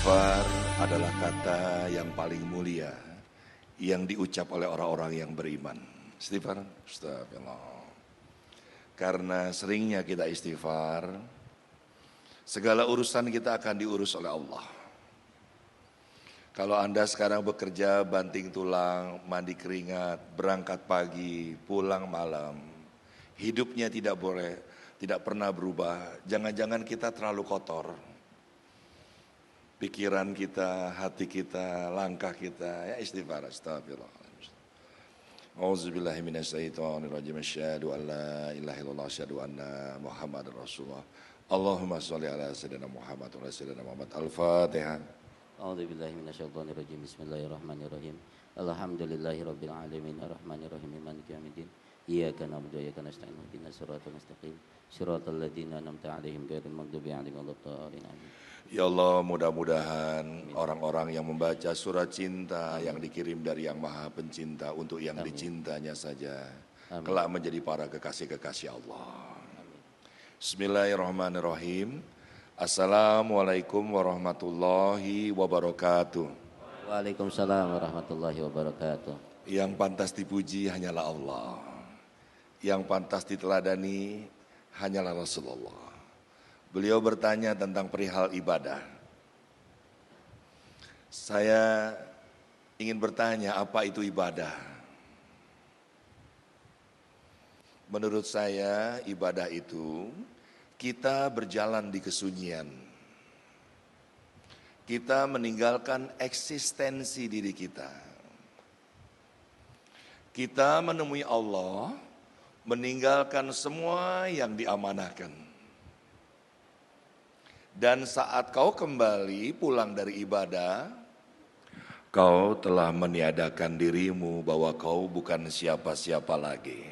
Istighfar adalah kata yang paling mulia yang diucap oleh orang-orang yang beriman. Istighfar, astagfirullah. Karena seringnya kita istighfar, segala urusan kita akan diurus oleh Allah. Kalau Anda sekarang bekerja banting tulang, mandi keringat, berangkat pagi, pulang malam, hidupnya tidak pernah berubah. Jangan-jangan kita terlalu kotor. Pikiran kita, hati kita, langkah kita, ya istighfar, astagfirullah. Auzubillahi minasyaitonirrajim. Asyhadu an la ilaha illallah, asyhadu anna Muhammadar Rasulullah. Allahumma sholli ala sayyidina Muhammad wa ala sayyidina Muhammad. Al-Fatihah. A'udzubillahi minasyaitonirrajim. Bismillahirrahmanirrahim. Alhamdulillahirabbil alamin arrahmanirrahim maliki yaumiddin. Iyyaka na'budu wa iyyaka nasta'in ihdinas siratal mustaqim. Shiratal ladzina an'amta 'alaihim ghairil maghdubi 'alaihim waladdallin. Ya Allah, mudah-mudahan orang-orang yang membaca surat cinta yang dikirim dari Yang Maha Pencinta untuk yang dicintanya saja kelak menjadi para kekasih-kekasih Allah. Bismillahirrahmanirrahim. Assalamualaikum warahmatullahi wabarakatuh. Waalaikumsalam warahmatullahi wabarakatuh. Yang pantas dipuji hanyalah Allah. Yang pantas diteladani hanyalah Rasulullah. Beliau bertanya tentang perihal ibadah. Saya ingin bertanya, apa itu ibadah? Menurut saya, ibadah itu kita berjalan di kesunyian. Kita meninggalkan eksistensi diri kita. Kita menemui Allah, meninggalkan semua yang diamanahkan. Dan saat kau kembali pulang dari ibadah, kau telah meniadakan dirimu bahwa kau bukan siapa-siapa lagi.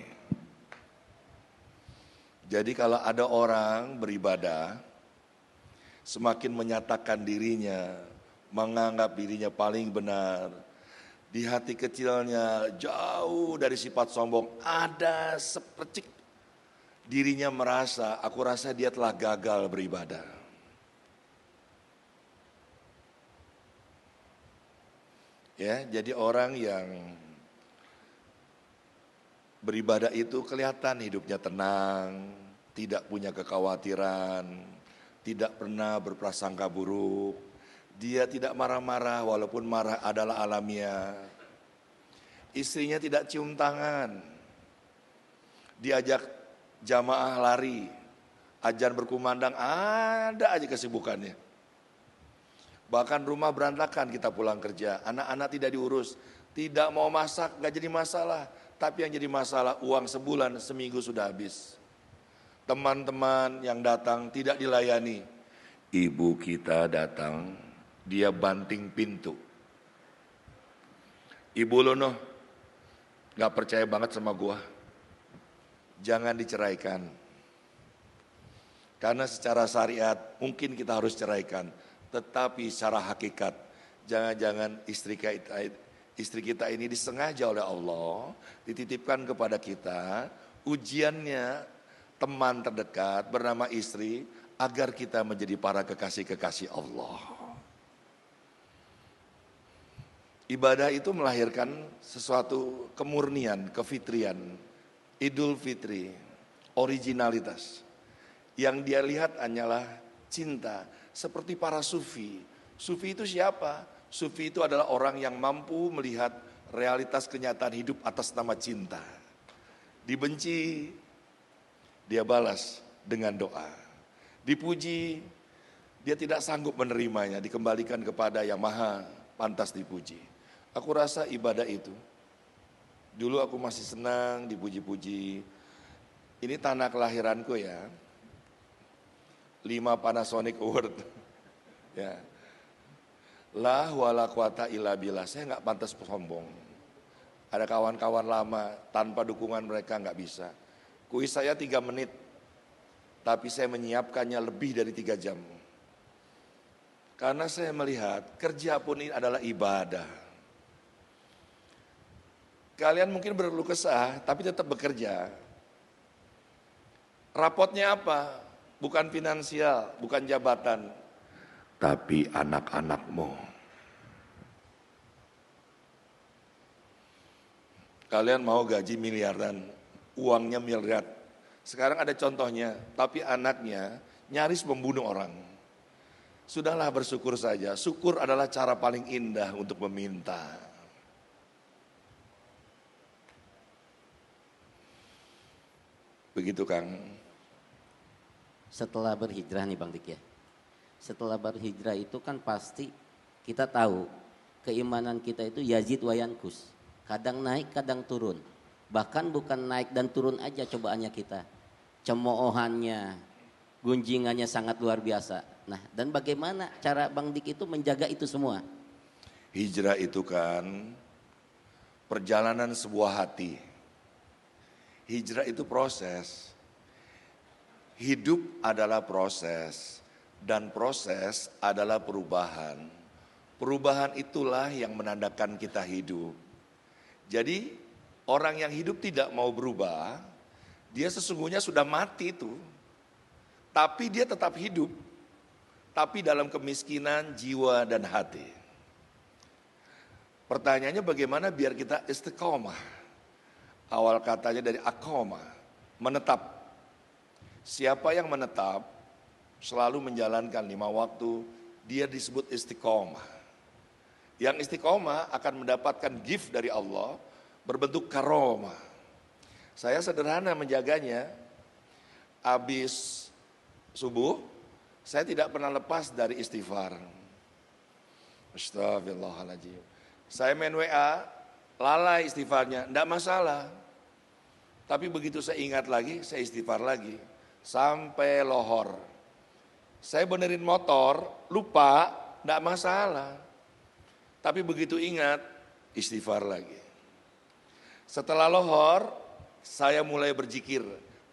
Jadi kalau ada orang beribadah, semakin menyatakan dirinya, menganggap dirinya paling benar, di hati kecilnya jauh dari sifat sombong, ada sepercik dirinya merasa, aku rasa dia telah gagal beribadah. Ya, jadi orang yang beribadah itu kelihatan hidupnya tenang, tidak punya kekhawatiran, tidak pernah berprasangka buruk. Dia tidak marah-marah walaupun marah adalah alamiah. Istrinya tidak cium tangan. Diajak jamaah lari, azan berkumandang, ada aja kesibukannya. Bahkan rumah berantakan kita pulang kerja, anak-anak tidak diurus, tidak mau masak, gak jadi masalah. Tapi yang jadi masalah uang sebulan, seminggu sudah habis. Teman-teman yang datang tidak dilayani. Ibu kita datang, dia banting pintu. Ibu Lono, gak percaya banget sama gua. Jangan diceraikan. Karena secara syariat mungkin kita harus ceraikan. Tetapi secara hakikat, jangan-jangan istri kita ini disengaja oleh Allah, dititipkan kepada kita, ujiannya teman terdekat bernama istri, agar kita menjadi para kekasih-kekasih Allah. Ibadah itu melahirkan sesuatu kemurnian, kefitrian, Idul Fitri, originalitas. Yang dia lihat hanyalah cinta. Seperti para sufi. Sufi itu siapa? Sufi itu adalah orang yang mampu melihat realitas kenyataan hidup atas nama cinta. Dibenci, dia balas dengan doa. Dipuji, dia tidak sanggup menerimanya, dikembalikan kepada yang maha pantas dipuji. Aku rasa ibadah itu, dulu aku masih senang dipuji-puji. Ini tanah kelahiranku ya. 5 Panasonic Award. Ya. La wala quwata illa billah. Saya enggak pantas sombong. Ada kawan-kawan lama tanpa dukungan mereka enggak bisa. Kuis saya 3 menit. Tapi saya menyiapkannya lebih dari 3 jam. Karena saya melihat kerja pun ini adalah ibadah. Kalian mungkin berkeluh kesah tapi tetap bekerja. Rapotnya apa? Bukan finansial, bukan jabatan. tapi anak-anakmu. Kalian mau gaji miliaran, uangnya miliar. Sekarang ada contohnya, tapi anaknya nyaris membunuh orang. Sudahlah bersyukur saja, syukur adalah cara paling indah untuk meminta. Begitu Kang. Setelah berhijrah nih Bang Dik ya. Setelah berhijrah itu kan pasti kita tahu keimanan kita itu yazid wa yankus. Kadang naik, kadang turun. Bahkan bukan naik dan turun aja cobaannya kita. Cemoohannya, gunjingannya sangat luar biasa. Nah, dan bagaimana cara Bang Dik itu menjaga itu semua? Hijrah itu kan perjalanan sebuah hati. Hijrah itu proses. Hidup adalah proses dan proses adalah perubahan. Perubahan itulah yang menandakan kita hidup. Jadi orang yang hidup tidak mau berubah, dia sesungguhnya sudah mati itu. Tapi dia tetap hidup. Tapi dalam kemiskinan jiwa dan hati. Pertanyaannya bagaimana biar kita istiqomah? Awal katanya dari aqoma, menetap. Siapa yang menetap selalu menjalankan 5 waktu, dia disebut istiqomah. Yang istiqomah akan mendapatkan gift dari Allah berbentuk karomah. Saya sederhana menjaganya. Habis subuh, saya tidak pernah lepas dari istighfar. Astagfirullahaladzim. Saya main WA, lalai istighfarnya, enggak masalah. Tapi begitu saya ingat lagi, saya istighfar lagi. Sampai lohor. Saya benerin motor, lupa, enggak masalah. Tapi begitu ingat, istighfar lagi. Setelah lohor, saya mulai berzikir.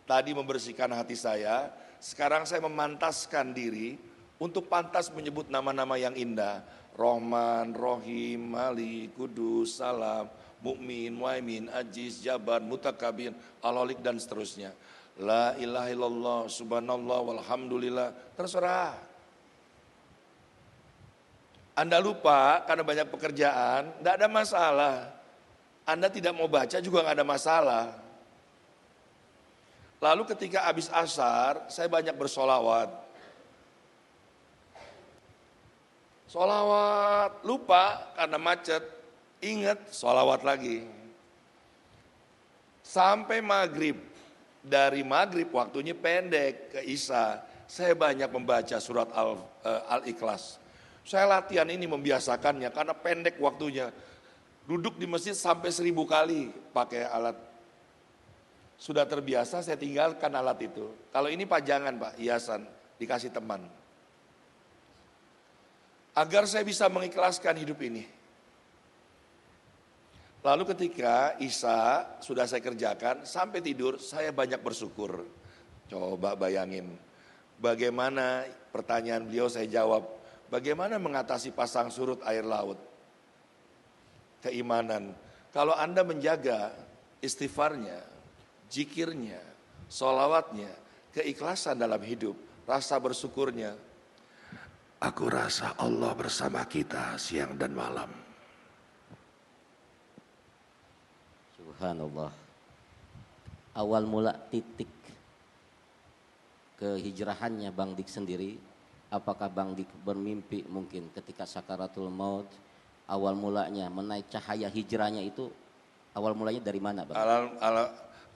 Tadi membersihkan hati saya, sekarang saya memantaskan diri untuk pantas menyebut nama-nama yang indah. Rahman, Rahim, Malik, Kudus, Salam, Mukmin, Muhaimin, Aziz, Jabbar, Mutakabir, Al-Halik dan seterusnya. La ilaha illallah, subhanallah, walhamdulillah, terserah. Anda lupa karena banyak pekerjaan, tidak ada masalah. Anda tidak mau baca juga nggak ada masalah. Lalu ketika habis asar, saya banyak bersolawat. Solawat, lupa karena macet, ingat solawat lagi. Sampai maghrib, dari maghrib waktunya pendek ke isya, saya banyak membaca surat Al-Ikhlas. Saya latihan ini membiasakannya karena pendek waktunya. Duduk di masjid sampai 1000 kali pakai alat. Sudah terbiasa saya tinggalkan alat itu. Kalau ini pajangan Pak, hiasan, dikasih teman. Agar saya bisa mengikhlaskan hidup ini. Lalu ketika isya sudah saya kerjakan, sampai tidur saya banyak bersyukur. Coba bayangin, bagaimana pertanyaan beliau saya jawab, bagaimana mengatasi pasang surut air laut? Keimanan. Kalau Anda menjaga istighfarnya, zikirnya, sholawatnya, keikhlasan dalam hidup, rasa bersyukurnya, aku rasa Allah bersama kita siang dan malam. Subhanallah. Awal mula titik kehijrahannya Bang Dik sendiri, apakah Bang Dik bermimpi mungkin ketika sakaratul maut, awal mulanya menaik cahaya hijrahnya itu, awal mulanya dari mana Bang?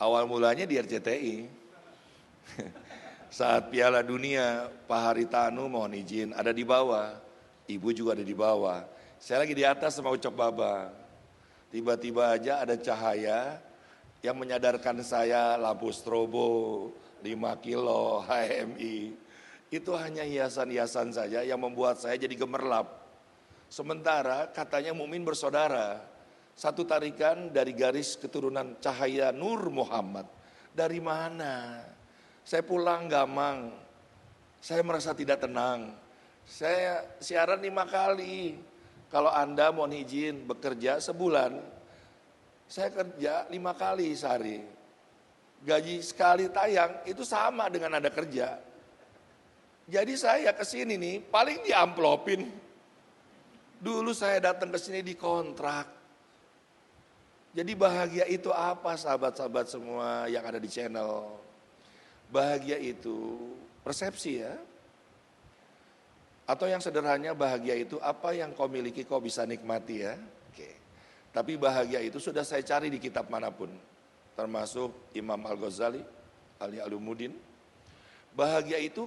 Awal mulanya di RCTI. Saat Piala Dunia, Pak Haritanu mohon izin ada di bawah, ibu juga ada di bawah. Saya lagi di atas sama Ucap Baba. Tiba-tiba aja ada cahaya yang menyadarkan saya lampu strobo, 5 kilo, HMI. Itu hanya hiasan-hiasan saja yang membuat saya jadi gemerlap. Sementara katanya mukmin bersaudara. Satu tarikan dari garis keturunan cahaya Nur Muhammad. Dari mana? Saya pulang Gamang, saya merasa tidak tenang. Saya siaran 5 kali. Kalau Anda mohon izin bekerja sebulan, saya kerja 5 kali sehari. Gaji sekali tayang itu sama dengan Anda kerja. Jadi saya kesini nih paling diamplopin. Dulu saya datang ke sini dikontrak. Jadi bahagia itu apa sahabat-sahabat semua yang ada di channel? Bahagia itu persepsi ya. Atau yang sederhananya bahagia itu apa yang kau miliki kau bisa nikmati ya. Oke. Tapi bahagia itu sudah saya cari di kitab manapun. Termasuk Imam Al-Ghazali, Ali Alumuddin. Bahagia itu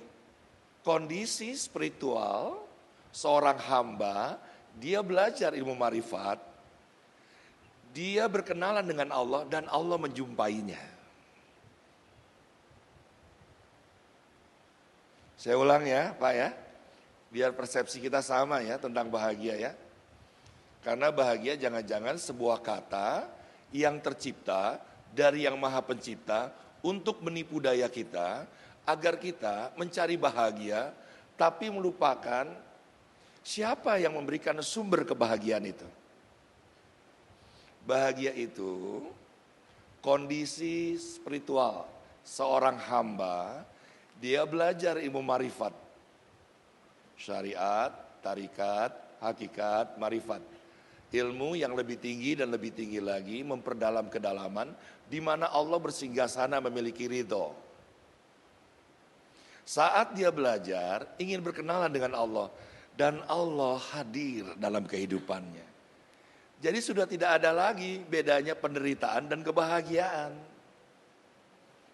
kondisi spiritual seorang hamba, dia belajar ilmu marifat, dia berkenalan dengan Allah dan Allah menjumpainya. Saya ulang ya Pak ya, biar persepsi kita sama ya tentang bahagia ya. Karena bahagia jangan-jangan sebuah kata yang tercipta dari yang maha pencipta untuk menipu daya kita, agar kita mencari bahagia tapi melupakan siapa yang memberikan sumber kebahagiaan itu. Bahagia itu kondisi spiritual seorang hamba, dia belajar ilmu marifat, syariat, tarikat, hakikat, marifat. Ilmu yang lebih tinggi dan lebih tinggi lagi, memperdalam kedalaman, di mana Allah bersinggasana memiliki ridho. Saat dia belajar, ingin berkenalan dengan Allah, dan Allah hadir dalam kehidupannya. Jadi sudah tidak ada lagi bedanya penderitaan dan kebahagiaan.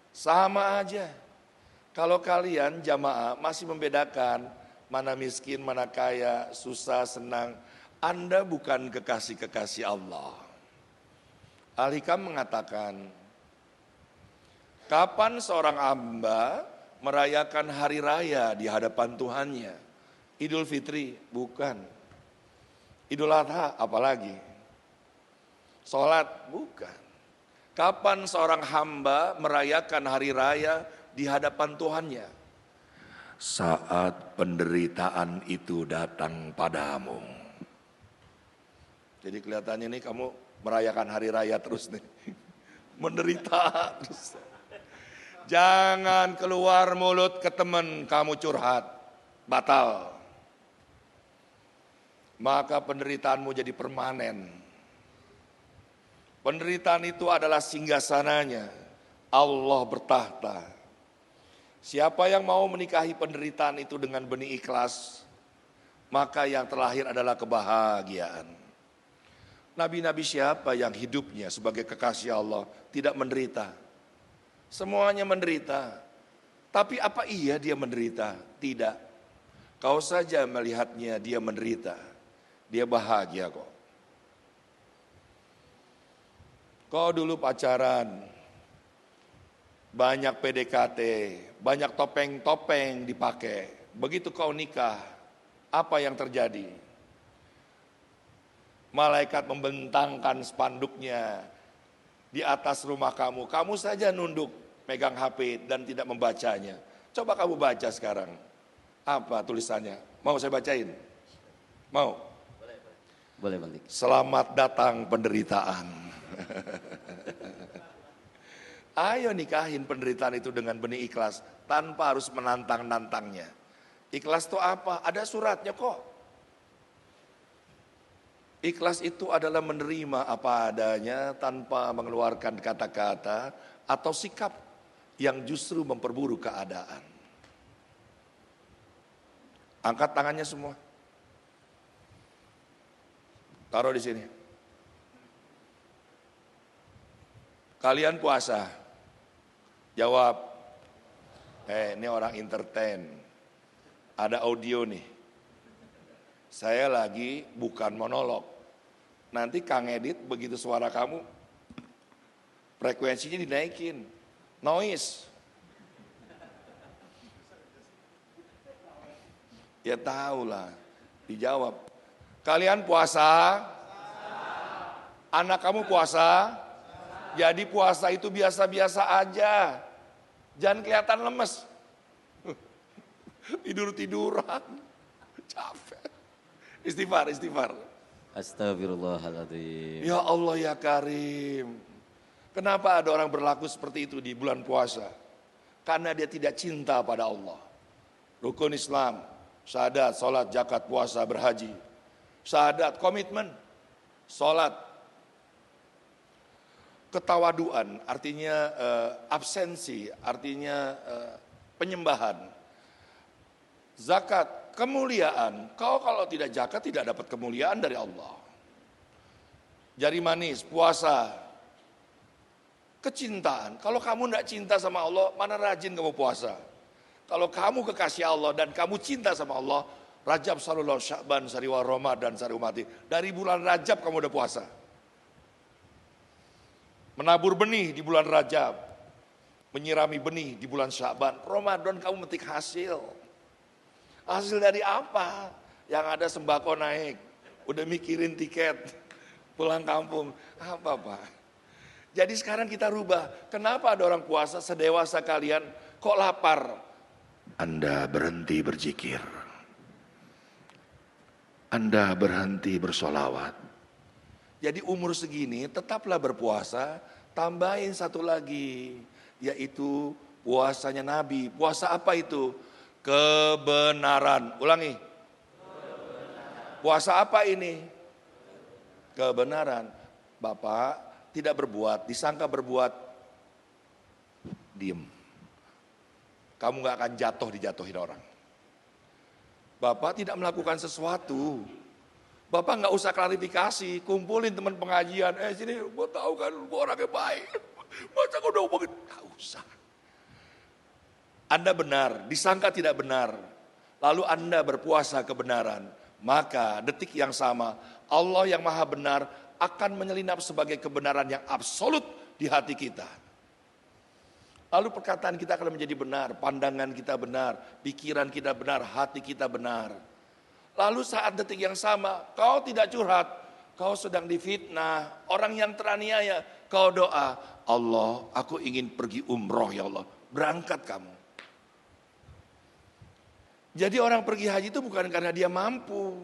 Sama aja. Kalau kalian jamaah masih membedakan mana miskin, mana kaya, susah, senang, Anda bukan kekasih-kekasih Allah. Al-Hikam mengatakan, kapan seorang hamba merayakan hari raya di hadapan Tuhannya? Idul Fitri? Bukan. Idul Adha? Apalagi? Sholat? Bukan. Kapan seorang hamba merayakan hari raya di hadapan Tuhannya? Saat penderitaan itu datang padamu. Jadi kelihatannya nih kamu merayakan hari raya terus nih. Menderita terus. Jangan keluar mulut ke teman kamu curhat. Batal. Maka penderitaanmu jadi permanen. Penderitaan itu adalah singgasananya. Allah bertahta. Siapa yang mau menikahi penderitaan itu dengan benih ikhlas, maka yang terlahir adalah kebahagiaan. Nabi-nabi siapa yang hidupnya sebagai kekasih Allah tidak menderita? Semuanya menderita. Tapi apa iya dia menderita? Tidak. Kau saja melihatnya dia menderita. Dia bahagia kok. Kau dulu pacaran, banyak PDKT, banyak topeng-topeng dipakai. Begitu kau nikah, apa yang terjadi? Malaikat membentangkan spanduknya di atas rumah kamu. Kamu saja nunduk, megang HP dan tidak membacanya. Coba kamu baca sekarang. Apa tulisannya? Mau saya bacain? Mau? Boleh Bang Dik. Selamat datang penderitaan. Ayo nikahin penderitaan itu dengan benih ikhlas tanpa harus menantang-nantangnya. Ikhlas itu apa? Ada suratnya kok. Ikhlas itu adalah menerima apa adanya tanpa mengeluarkan kata-kata atau sikap yang justru memperburuk keadaan. Angkat tangannya semua. Taruh di sini. Kalian puasa? Jawab. Ini orang entertain. Ada audio nih. Saya lagi bukan monolog. Nanti Kang Edit begitu suara kamu, frekuensinya dinaikin. Noise. Ya tahulah. Dijawab. Kalian puasa? Anak kamu puasa? Jadi puasa itu biasa-biasa aja. Jangan kelihatan lemes. Tidur-tiduran. Capek. Istighfar. Astagfirullahaladzim. Ya Allah ya Karim. Kenapa ada orang berlaku seperti itu di bulan puasa? Karena dia tidak cinta pada Allah. Rukun Islam, syahadat, sholat, zakat, puasa, berhaji. Syahadat, komitmen, sholat. Ketawaduan, artinya absensi, artinya penyembahan. Zakat, kemuliaan. Kau kalau tidak zakat tidak dapat kemuliaan dari Allah. Jari manis, puasa. Kecintaan, kalau kamu tidak cinta sama Allah, mana rajin kamu puasa. Kalau kamu kekasih Allah dan kamu cinta sama Allah, Rajab, Salullah, Sya'ban, Sariwah, Ramadan, Sari Umati. Dari bulan Rajab kamu udah puasa. Menabur benih di bulan Rajab. Menyirami benih di bulan Sya'ban. Ramadan kamu metik hasil. Hasil dari apa? Yang ada sembako naik. Udah mikirin tiket. Pulang kampung. Apa Pak? Jadi sekarang kita rubah. Kenapa ada orang puasa sedewasa kalian kok lapar? Anda berhenti berzikir. Anda berhenti bersolawat. Jadi umur segini tetaplah berpuasa, tambahin satu lagi, yaitu puasanya Nabi. Puasa apa itu? Kebenaran. Ulangi. Puasa apa ini? Kebenaran. Bapak tidak berbuat, disangka berbuat, diem. Kamu gak akan jatuh dijatuhin orang. Bapak tidak melakukan sesuatu. Bapak gak usah klarifikasi, kumpulin teman pengajian. Sini, gue tahu kan, gue orangnya baik. Masa gue udah ngomongin? Gak usah. Anda benar, disangka tidak benar. Lalu Anda berpuasa kebenaran. Maka detik yang sama, Allah yang maha benar akan menyelinap sebagai kebenaran yang absolut di hati kita. Lalu perkataan kita akan menjadi benar, pandangan kita benar, pikiran kita benar, hati kita benar. Lalu saat detik yang sama, kau tidak curhat, kau sedang difitnah, orang yang teraniaya, kau doa, Allah, aku ingin pergi umroh ya Allah, berangkat kamu. Jadi orang pergi haji itu bukan karena dia mampu.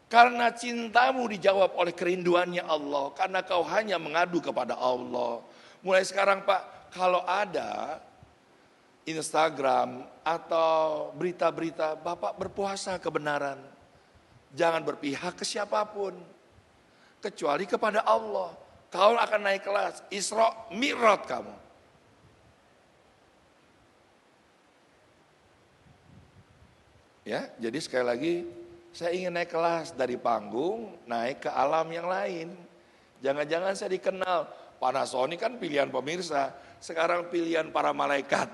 Karena cintamu dijawab oleh kerinduannya Allah, karena kau hanya mengadu kepada Allah. Mulai sekarang Pak, kalau ada Instagram atau berita-berita, Bapak berpuasa kebenaran. Jangan berpihak ke siapapun, kecuali kepada Allah. Kau akan naik kelas, Isra Mi'raj kamu. Ya, jadi sekali lagi, saya ingin naik kelas dari panggung, naik ke alam yang lain. Jangan-jangan saya dikenal. Panasonic kan pilihan pemirsa, sekarang pilihan para malaikat.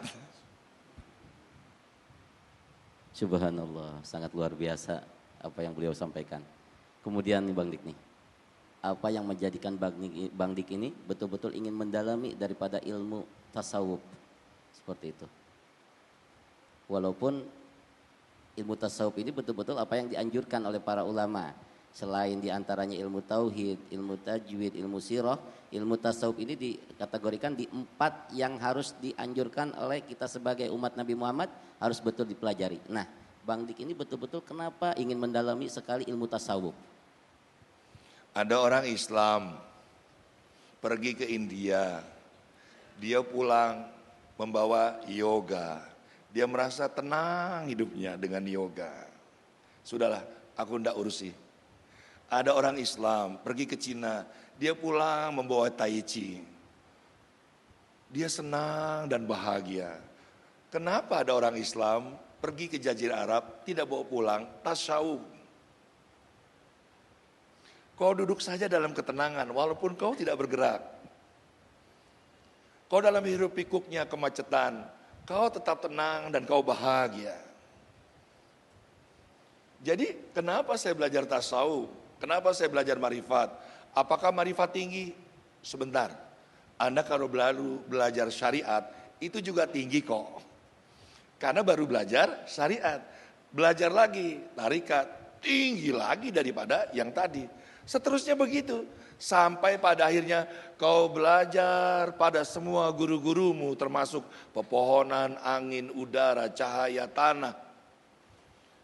Subhanallah, sangat luar biasa apa yang beliau sampaikan. Kemudian Bang Dik nih, apa yang menjadikan Bang Dik ini betul-betul ingin mendalami daripada ilmu tasawuf seperti itu. Walaupun ilmu tasawuf ini betul-betul apa yang dianjurkan oleh para ulama. Selain diantaranya ilmu tauhid, ilmu tajwid, ilmu sirah, ilmu tasawuf ini dikategorikan di 4 yang harus dianjurkan oleh kita sebagai umat Nabi Muhammad harus betul dipelajari. Nah, Bang Dik ini betul-betul kenapa ingin mendalami sekali ilmu tasawuf? Ada orang Islam pergi ke India, dia pulang membawa yoga. Dia merasa tenang hidupnya dengan yoga. Sudahlah, aku ndak urusi. Ada orang Islam pergi ke Cina, dia pulang membawa tai chi. Dia senang dan bahagia. Kenapa ada orang Islam pergi ke Jazirah Arab tidak bawa pulang tasawuf? Kau duduk saja dalam ketenangan walaupun kau tidak bergerak. Kau dalam hiruk pikuknya kemacetan, kau tetap tenang dan kau bahagia. Jadi kenapa saya belajar tasawuf? Kenapa saya belajar marifat? Apakah marifat tinggi? Sebentar. Anda kalau belajar syariat, itu juga tinggi kok. Karena baru belajar syariat. Belajar lagi, tarikat, tinggi lagi daripada yang tadi. Seterusnya begitu. Sampai pada akhirnya kau belajar pada semua guru-gurumu, termasuk pepohonan, angin, udara, cahaya, tanah.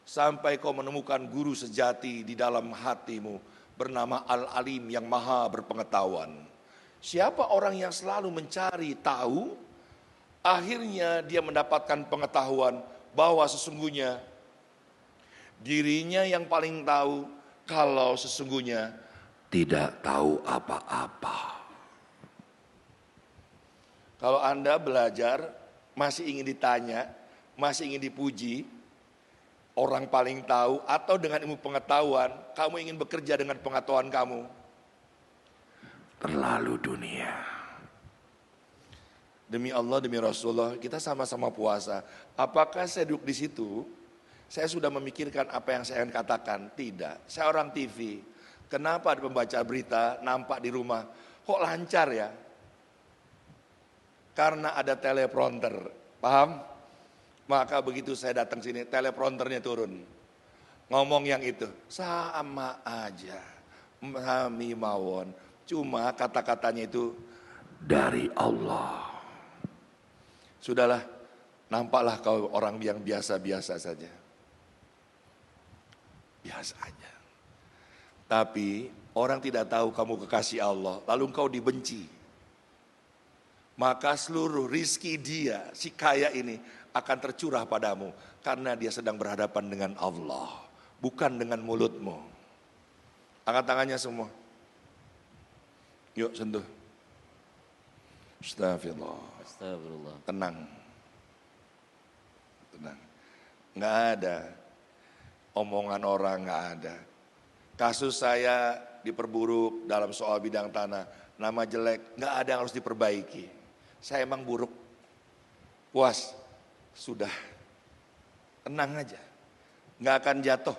Sampai kau menemukan guru sejati di dalam hatimu bernama Al-Alim yang maha berpengetahuan. Siapa orang yang selalu mencari tahu Akhirnya dia mendapatkan pengetahuan bahwa sesungguhnya dirinya yang paling tahu, kalau sesungguhnya tidak tahu apa-apa. Kalau Anda belajar masih ingin ditanya, masih ingin dipuji, orang paling tahu, atau dengan ilmu pengetahuan kamu ingin bekerja dengan pengetahuan kamu, terlalu dunia. Demi Allah, demi Rasulullah, kita sama-sama puasa. Apakah saya duduk di situ, saya sudah memikirkan apa yang saya akan katakan? Tidak. Saya orang TV. Kenapa ada pembaca berita nampak di rumah? Kok lancar ya? Karena ada teleprompter. Paham? Maka begitu saya datang sini, teleprompternya turun. Ngomong yang itu, sama aja. Kami mawon. Cuma kata-katanya itu dari Allah. Sudahlah, nampaklah kau orang yang biasa-biasa saja. Biasa aja. Tapi orang tidak tahu kamu kekasih Allah, lalu engkau dibenci. Maka seluruh rizki dia, si kaya ini akan tercurah padamu. Karena dia sedang berhadapan dengan Allah, bukan dengan mulutmu. Angkat tangannya semua. Yuk sentuh. Astagfirullah. Astagfirullah. Tenang. Tenang. Nggak ada. Omongan orang nggak ada. Kasus saya diperburuk dalam soal bidang tanah. Nama jelek, nggak ada yang harus diperbaiki. Saya emang buruk. Puas. Sudah. Tenang aja. Nggak akan jatuh.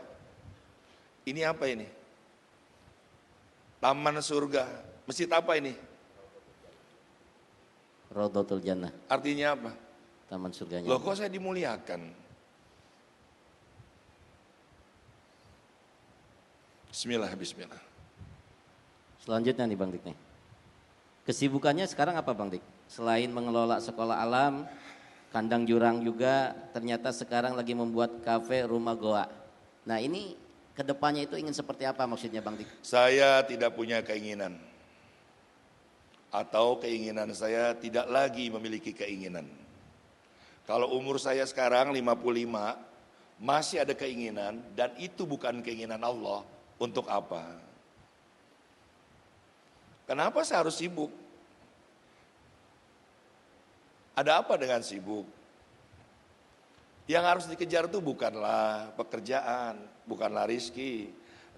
Ini apa ini? Taman surga. Masjid apa ini? Raudhatul Jannah. Artinya apa? Taman surganya. Loh kok saya dimuliakan? Bismillah, bismillah. Selanjutnya nih Bang Dik nih. Kesibukannya sekarang apa Bang Dik? Selain mengelola sekolah alam, kandang jurang juga, ternyata sekarang lagi membuat kafe rumah goa. Nah ini kedepannya itu ingin seperti apa maksudnya Bang Dik? Saya tidak punya keinginan. Atau keinginan saya tidak lagi memiliki keinginan. Kalau umur saya sekarang 55, masih ada keinginan dan itu bukan keinginan Allah, untuk apa? Kenapa saya harus sibuk? Ada apa dengan sibuk? Yang harus dikejar itu bukanlah pekerjaan, bukanlah rizki.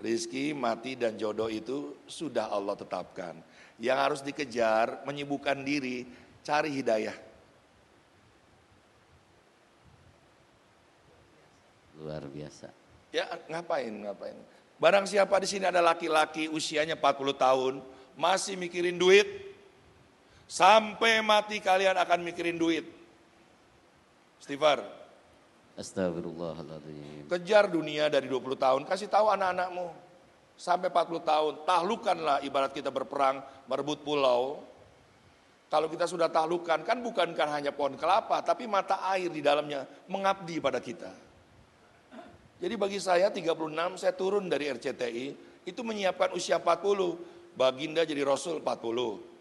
Rizki, mati dan jodoh itu sudah Allah tetapkan. Yang harus dikejar, menyibukkan diri, cari hidayah. Luar biasa. Ya ngapain. Barang siapa di sini ada laki-laki usianya 40 tahun, masih mikirin duit, sampai mati kalian akan mikirin duit. Istighfar. Astagfirullahaladzim. Kejar dunia dari 20 tahun, kasih tahu anak-anakmu. Sampai 40 tahun, taklukkanlah ibarat kita berperang, merebut pulau. Kalau kita sudah taklukkan, kan bukan hanya pohon kelapa, tapi mata air di dalamnya mengabdi pada kita. Jadi bagi saya 36, saya turun dari RCTI, itu menyiapkan usia 40. Baginda jadi Rasul 40.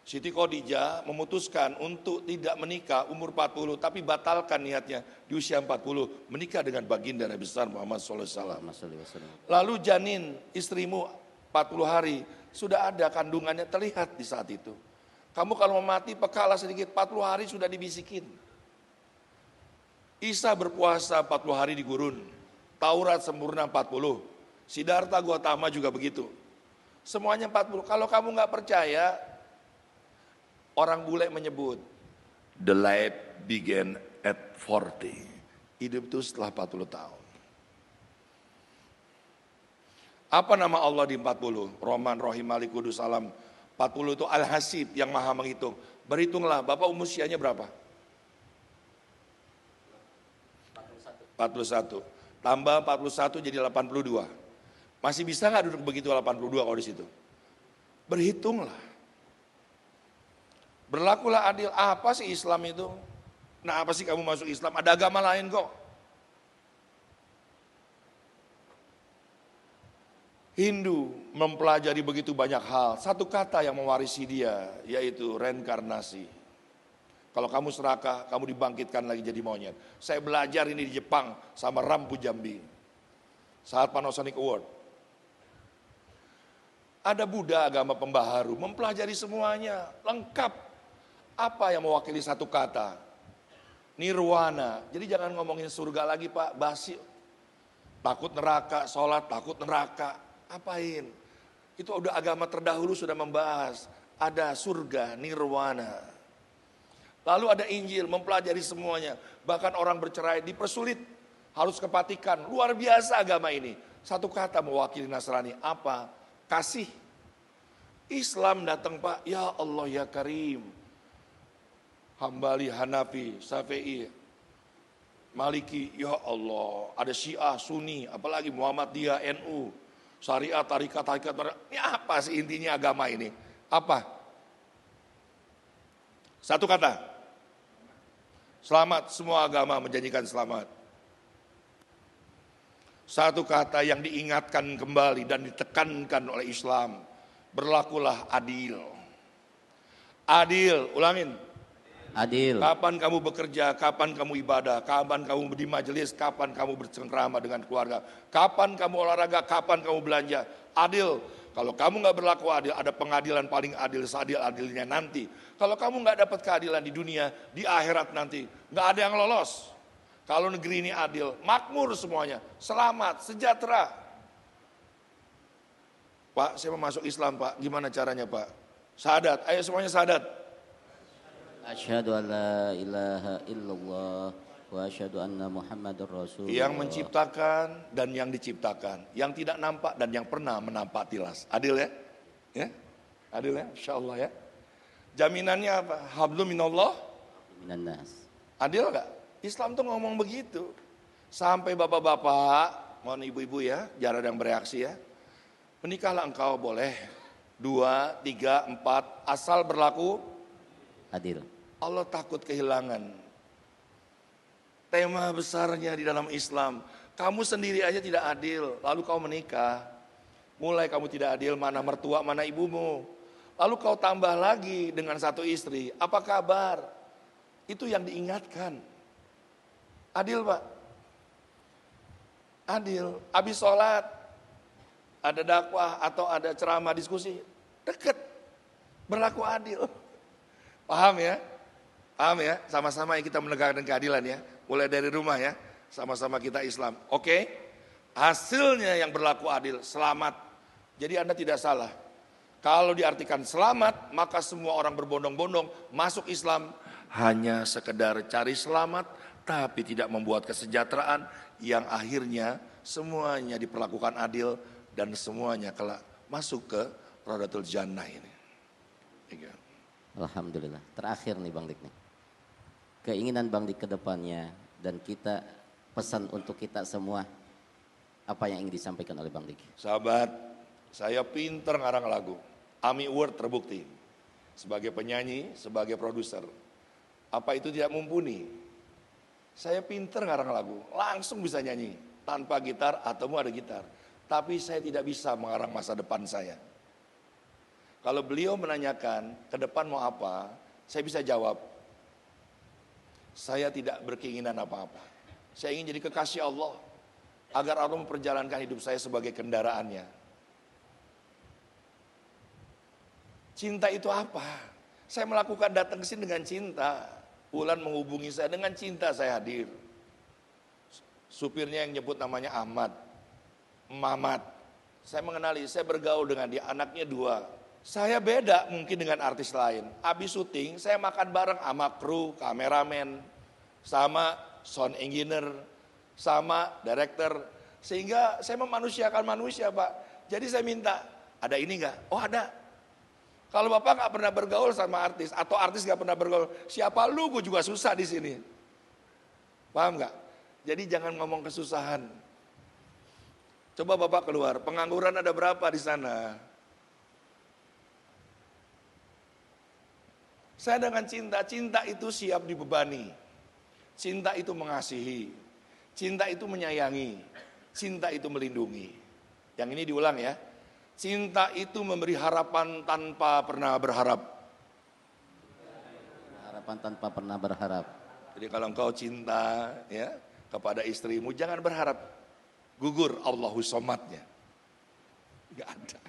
Siti Khadijah memutuskan untuk tidak menikah umur 40, tapi batalkan niatnya di usia 40, menikah dengan baginda Nabi besar Muhammad SAW. Lalu janin istrimu 40 hari, sudah ada kandungannya terlihat di saat itu. Kamu kalau mau mati pekalah sedikit, 40 hari sudah dibisikin. Isa berpuasa 40 hari di gurun, Taurat sempurna 40, Siddhartha Gautama juga begitu. Semuanya 40, kalau kamu gak percaya, orang bule menyebut, the life began at 40. Hidup itu setelah 40 tahun. Apa nama Allah di 40? Rahman, Rahim, Malik, Qudus, Salam. 40 itu Al-Hasib yang maha menghitung. Berhitunglah, Bapak usianya berapa? 41. Tambah 41 jadi 82. Masih bisa gak duduk begitu 82 kalau di situ? Berhitunglah. Berlakulah adil. Apa sih Islam itu? Nah apa sih kamu masuk Islam? Ada agama lain kok. Hindu mempelajari begitu banyak hal. Satu kata yang mewarisi dia, yaitu reinkarnasi. Kalau kamu serakah, kamu dibangkitkan lagi jadi monyet. Saya belajar ini di Jepang sama Rampu Jambi saat Panasonic Award. Ada Buddha, agama pembaharu, mempelajari semuanya, lengkap. Apa yang mewakili satu kata? Nirwana. Jadi jangan ngomongin surga lagi Pak, basi. Takut neraka, sholat takut neraka. Apain? Itu udah agama terdahulu sudah membahas. Ada surga, nirwana. Lalu ada Injil, mempelajari semuanya. Bahkan orang bercerai dipersulit, harus kepatikan. Luar biasa agama ini. Satu kata mewakili Nasrani, apa? Kasih. Islam datang Pak, ya Allah ya Karim. Hambali, Hanafi, Syafi'i, Maliki, ya Allah. Ada Syiah, Sunni, apalagi Muhammadiyah, NU, Syariat, tarikat. Ini apa sih intinya agama ini? Apa? Satu kata. Selamat, semua agama menjanjikan selamat. Satu kata yang diingatkan kembali dan ditekankan oleh Islam. Berlakulah adil. Adil, ulangin. Adil. Kapan kamu bekerja, kapan kamu ibadah, kapan kamu di majelis, kapan kamu bercengkrama dengan keluarga, kapan kamu olahraga, kapan kamu belanja. Adil. Kalau kamu nggak berlaku adil, ada pengadilan paling adil, seadil-adilnya nanti. Kalau kamu nggak dapat keadilan di dunia, di akhirat nanti nggak ada yang lolos. Kalau negeri ini adil, makmur semuanya, selamat, sejahtera. Pak, saya mau masuk Islam Pak, gimana caranya Pak? Syahadat, ayo semuanya syahadat. Asyhadu an la ilaha illallah wa asyhadu anna Muhammadar Rasulullah. Yang menciptakan dan yang diciptakan, yang tidak nampak dan yang pernah menampak tilas. Adil ya? Ya? Adil ya? Insyaallah ya. Jaminannya apa? Hablum minallah Minan nas. Adil gak? Islam tuh ngomong begitu. Sampai bapak-bapak, mohon ibu-ibu ya, jarang yang bereaksi ya. Menikahlah engkau boleh 2, 3, 4 asal berlaku Adil. Allah takut kehilangan. Tema besarnya di dalam Islam, kamu sendiri aja tidak adil, lalu kau menikah. Mulai kamu tidak adil, mana mertua, mana ibumu. Lalu kau tambah lagi dengan satu istri, apa kabar? Itu yang diingatkan. Adil Pak. Adil. Habis sholat, ada dakwah atau ada ceramah diskusi, deket. Berlaku adil. Paham ya? Paham ya? Sama-sama kita menegakkan keadilan ya. Mulai dari rumah ya. Sama-sama kita Islam. Oke? Hasilnya yang berlaku adil, selamat. Jadi Anda tidak salah. Kalau diartikan selamat, maka semua orang berbondong-bondong masuk Islam hanya sekedar cari selamat, tapi tidak membuat kesejahteraan yang akhirnya semuanya diperlakukan adil dan semuanya kelak masuk ke Raudatul Jannah ini. Alhamdulillah. Terakhir nih Bang Dik nih. Keinginan Bang Dik ke depannya dan kita pesan untuk kita semua, apa yang ingin disampaikan oleh Bang Dik? Sahabat, saya pinter ngarang lagu. AMI Award terbukti. Sebagai penyanyi, sebagai produser. Apa itu tidak mumpuni? Saya pinter ngarang lagu, langsung bisa nyanyi. Tanpa gitar atau ada gitar. Tapi saya tidak bisa mengarang masa depan saya. Kalau beliau menanyakan, ke depan mau apa? Saya bisa jawab, saya tidak berkeinginan apa-apa. Saya ingin jadi kekasih Allah, agar Allah memperjalankan hidup saya sebagai kendaraannya. Cinta itu apa? Saya melakukan datang ke sini dengan cinta. Wulan menghubungi saya, dengan cinta saya hadir. Supirnya yang nyebut namanya Ahmad, Mamat. Saya mengenali, saya bergaul dengan dia, anaknya 2. Saya beda mungkin dengan artis lain. Habis syuting, saya makan bareng sama kru, kameramen, sama sound engineer, sama director. Sehingga saya memanusiakan manusia Pak. Jadi saya minta, ada ini enggak? Oh ada. Kalau Bapak nggak pernah bergaul sama artis, atau artis nggak pernah bergaul, siapa lu? Gue juga susah di sini. Paham nggak? Jadi jangan ngomong kesusahan. Coba Bapak keluar, pengangguran ada berapa di sana? Saya dengan cinta, cinta itu siap dibebani. Cinta itu mengasihi. Cinta itu menyayangi. Cinta itu melindungi. Yang ini diulang ya. Cinta itu memberi harapan tanpa pernah berharap. harapan tanpa pernah berharap. Jadi kalau engkau cinta ya kepada istrimu, jangan berharap gugur Allahu Somadnya. Gak ada.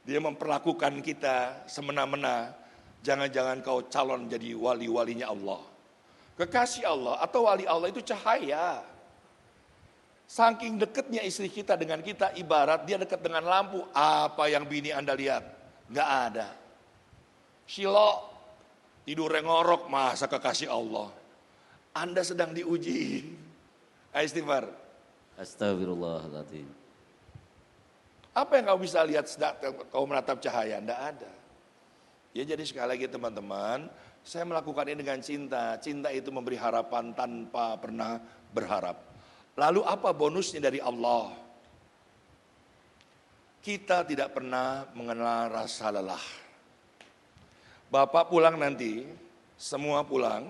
Dia memperlakukan kita semena-mena. Jangan-jangan kau calon jadi wali-walinya Allah. Kekasih Allah atau wali Allah itu cahaya. Saking dekatnya istri kita dengan kita, ibarat dia dekat dengan lampu. Apa yang bini Anda lihat? Gak ada. Shilo, tidur ngorok, masa kekasih Allah. Anda sedang diuji. Ayo istighfar. Astagfirullahaladzim. Apa yang kau bisa lihat sedang kau menatap cahaya? Tidak ada. Ya jadi sekali lagi teman-teman, saya melakukan ini dengan cinta. Cinta itu memberi harapan tanpa pernah berharap. Lalu apa bonusnya dari Allah? Kita tidak pernah mengenal rasa lelah. Bapak pulang nanti, semua pulang.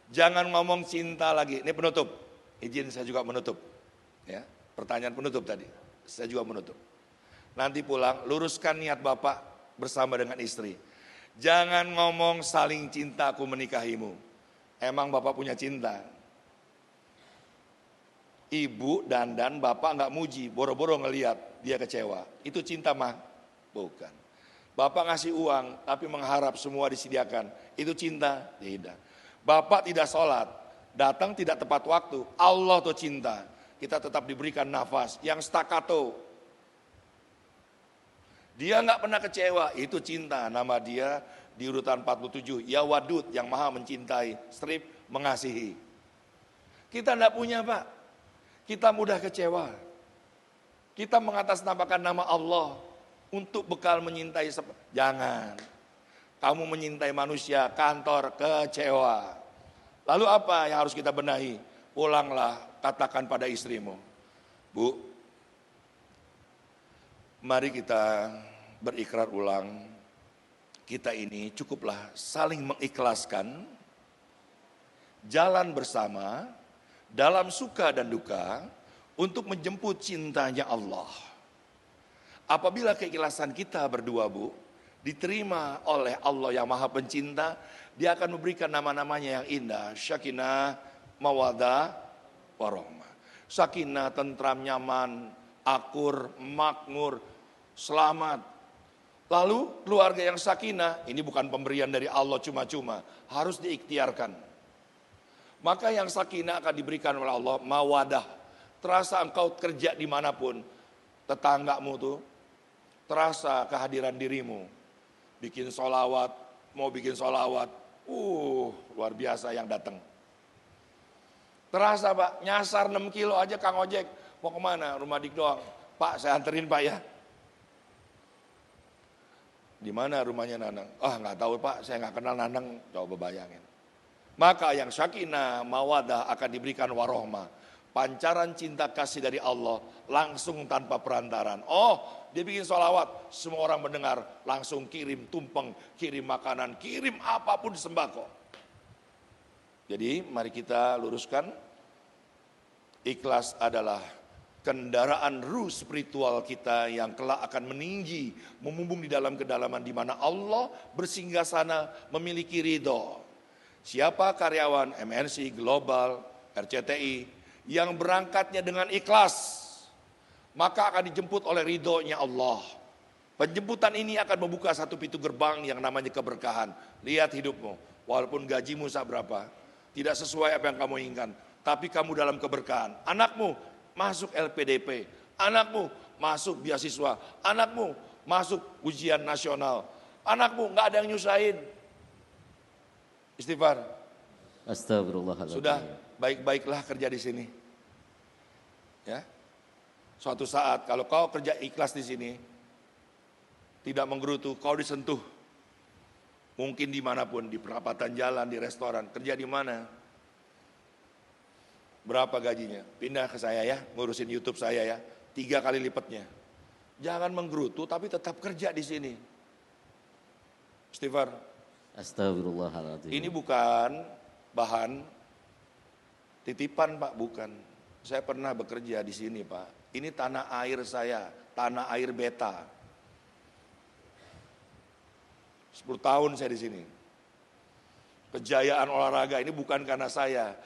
Jangan ngomong cinta lagi. Ini penutup. Izin saya juga menutup. Ya, pertanyaan penutup tadi. Saya juga menutup. Nanti pulang, luruskan niat Bapak bersama dengan istri. Jangan ngomong saling cinta aku menikahimu. Emang Bapak punya cinta? Ibu dandan, Bapak nggak muji, boro-boro ngelihat dia kecewa. Itu cinta mah? Bukan. Bapak ngasih uang, tapi mengharap semua disediakan. Itu cinta? Tidak. Bapak tidak sholat, datang tidak tepat waktu. Allah tuh cinta. Kita tetap diberikan nafas yang staccato. Dia nggak pernah kecewa, itu cinta. Nama dia di urutan 47, Ya Wadud, yang maha mencintai, strip mengasihi. Kita nggak punya Pak, kita mudah kecewa. Kita mengatasnamakan nama Allah untuk bekal menyintai. Jangan, kamu menyintai manusia, kantor kecewa. Lalu apa yang harus kita benahi? Pulanglah, katakan pada istrimu, Bu, mari kita berikrar ulang, kita ini cukuplah saling mengikhlaskan, jalan bersama, dalam suka dan duka, untuk menjemput cintanya Allah. Apabila keikhlasan kita berdua Bu, diterima oleh Allah yang maha pencinta, dia akan memberikan nama-namanya yang indah, Syakinah, Mawaddah, Warahmah. Sakinah, tentram, nyaman, akur, makmur, selamat. Lalu keluarga yang sakinah, ini bukan pemberian dari Allah cuma-cuma, harus diikhtiarkan. Maka yang sakinah akan diberikan oleh Allah, mawadah. Terasa engkau kerja dimanapun, tetanggamu tuh, terasa kehadiran dirimu. Bikin sholawat, mau bikin sholawat, luar biasa yang datang. Terasa Pak, nyasar 6 kilo aja Kang Ojek, mau kemana? Rumah Dik doang. Pak, saya anterin Pak ya. Di mana rumahnya Nanang? Nggak tahu Pak, saya nggak kenal Nanang. Coba bayangin. Maka yang sakinah, mawadah akan diberikan warohmah. Pancaran cinta kasih dari Allah langsung tanpa perantaran. Dia bikin sholawat, semua orang mendengar, langsung kirim tumpeng, kirim makanan, kirim apapun sembako. Jadi mari kita luruskan, ikhlas adalah kendaraan ruh spiritual kita yang kelak akan meninggi, memumbung di dalam kedalaman di mana Allah bersinggah sana memiliki ridho. Siapa karyawan MNC, Global, RCTI yang berangkatnya dengan ikhlas, maka akan dijemput oleh ridhonya Allah. Penjemputan ini akan membuka satu pintu gerbang yang namanya keberkahan. Lihat hidupmu, walaupun gajimu berapa, tidak sesuai apa yang kamu inginkan, tapi kamu dalam keberkahan. Anakmu masuk LPDP, anakmu masuk beasiswa, anakmu masuk ujian nasional, anakmu nggak ada yang nyusahin. Istighfar. Astagfirullahaladzim. Sudah, baik-baiklah kerja di sini. Ya, suatu saat kalau kau kerja ikhlas di sini, tidak menggerutu, kau disentuh. Mungkin dimanapun, di perapatan jalan, di restoran, kerja di mana? Berapa gajinya? Pindah ke saya ya, ngurusin YouTube saya ya, 3 kali lipatnya. Jangan menggerutu, tapi tetap kerja di sini. Istighfar. Astagfirullahaladzim. Ini bukan bahan titipan Pak, bukan. Saya pernah bekerja di sini Pak. Ini tanah air saya, tanah air beta. 10 tahun saya di sini. Kejayaan olahraga ini bukan karena saya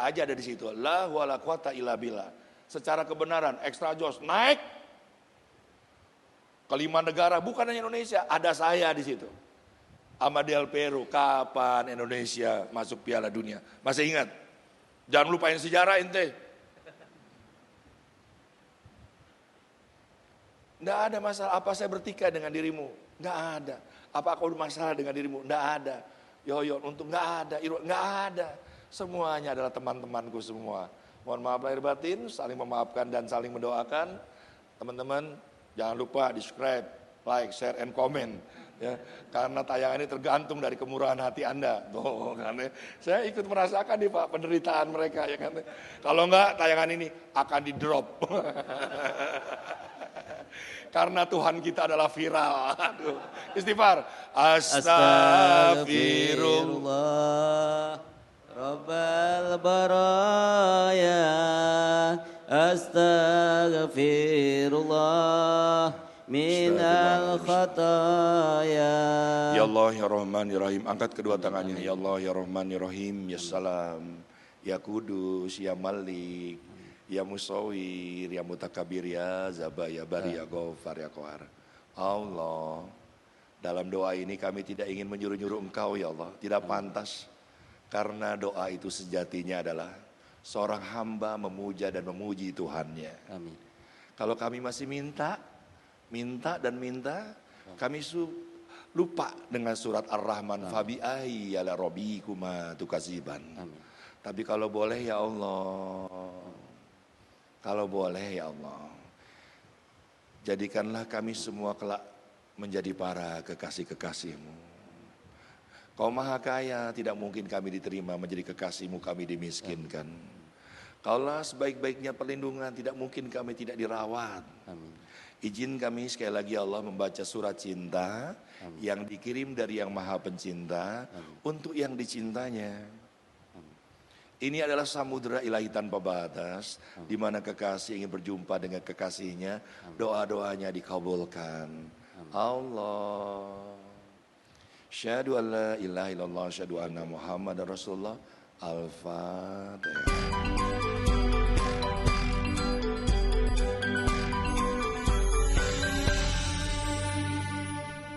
aja ada di situ. La wala quwata illa billah. Secara kebenaran, extra jos naik ke 5 negara, bukan hanya Indonesia, ada saya di situ. Amadel Peru, kapan Indonesia masuk Piala Dunia? Masih ingat? Jangan lupain sejarah ente. Nggak ada masalah. Apa saya bertikai dengan dirimu? Nggak ada. Apa aku masalah dengan dirimu? Nggak ada. Yoyon untuk nggak ada. Nggak ada. Semuanya adalah teman-temanku semua. Mohon maaf lahir batin, saling memaafkan dan saling mendoakan. Teman-teman, jangan lupa di subscribe, like, share, and comment. Ya, karena tayangan ini tergantung dari kemurahan hati Anda. Tuh, kan, ya. Saya ikut merasakan nih Pak penderitaan mereka ya kan. Kalau enggak tayangan ini akan di drop. Karena Tuhan kita adalah viral. Aduh. Istighfar. Astagfirullah Rabbal baraya. Astaghfirullah minal khataya. Ya Allah ya Rahman ya Rahim. Angkat kedua tangannya. Ya Allah ya Rahman ya Rahim. Ya Salam. Ya Kudus. Ya Malik. Ya Musawir. Ya Mutakabir. Ya Zabah. Ya Bari. Ya Ghafar. Ya Qahar. Allah, dalam doa ini kami tidak ingin menyuruh-nyuruh Engkau ya Allah. Tidak pantas. Karena doa itu sejatinya adalah seorang hamba memuja dan memuji Tuhannya. Amin. Kalau kami masih minta dan minta, kami lupa dengan surat Ar-Rahman. Fabi'ai ala rabbikuma tukaziban. Tapi kalau boleh ya Allah, jadikanlah kami semua kelak menjadi para kekasih-kekasih-Mu. Kau maha kaya, tidak mungkin kami diterima menjadi kekasih-Mu, kami dimiskinkan. Kaulah sebaik-baiknya perlindungan, tidak mungkin kami tidak dirawat. Amin. Izin kami sekali lagi Allah membaca surat cinta yang dikirim dari yang maha pencinta untuk yang dicintanya. Ini adalah samudera ilahi tanpa batas, di mana kekasih ingin berjumpa dengan kekasihnya, doa-doanya dikabulkan. Allah. Syahadu an la ilaha illallah, syahadu anna Muhammadar Rasulullah. Al-Fatihah.